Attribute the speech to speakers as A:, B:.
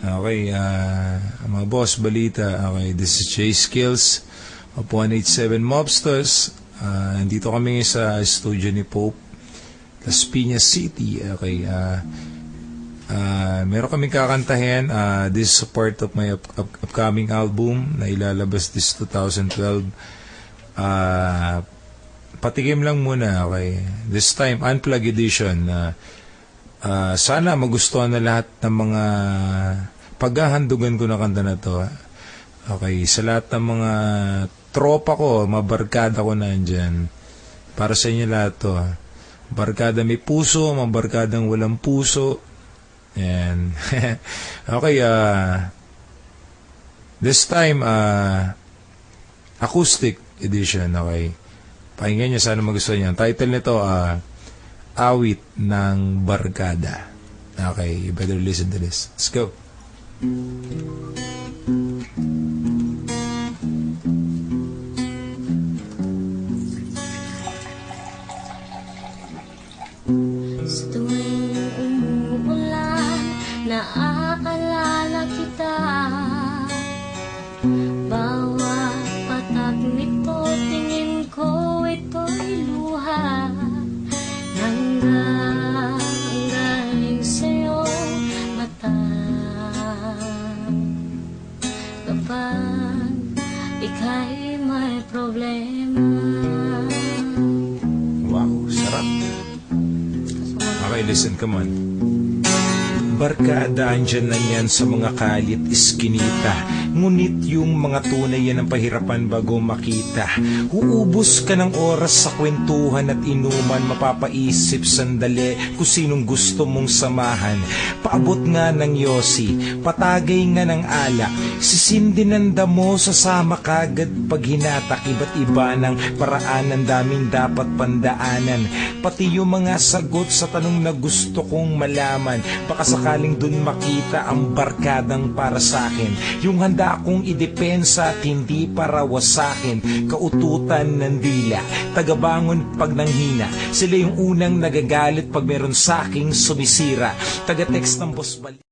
A: Okay, mga boss, balita. Okay, this is J Skills of 187 Mobsters. Nandito kami sa studio ni Pope, Las Piñas City. Okay, meron kaming kakantahin. This is a part of my upcoming album na ilalabas this 2012. Patikim lang muna, okay. This time, Unplugged Edition. Sana magustuhan na lahat ng mga paghahandugan ko na kanta na to. Okay, sa lahat ng mga tropa ko, mga barkada ko nandyan. Para sa inyo lahat to. Barkada may puso, mga barkadang walang puso. Ayan. Okay, this time, acoustic edition, okay. Pakinggan nyo, sana magustuhan nyo. Title nito, Awit ng Barkada. Okay, you better listen to this. Let's go.
B: Sa tuwing umuulan, naaalala kita. Bawat patak nito, tingin ko ito'y luha. Nanggaling sa'yong mata. Kapag ika'y may problema.
A: Wow, sarap. Okay, listen, come on. Barkada, andyan lang yan sa mga kalit iskinita. Ngunit yung mga tunay yan ang pahirapan bago makita. Uubos ka ng oras sa kwentuhan at inuman. Mapapaisip sandali kung sinong gusto mong samahan. Paabot nga ng yosi, patagay nga ng alak. Sisindi ng damo, sasama kagad pag hinatak. Iba't iba ng paraan, ang daming dapat pandaanan. Pati yung mga sagot sa tanong na gusto kong malaman. Baka sakaling dun makita ang barkadang para sa'kin. Yung handa akong idepensa at hindi para wasakin. Kaututan ng dila, tagabangon pag nanghina. Sila yung unang nagagalit pag meron sa'king sumisira. Taga-text ng boss balik.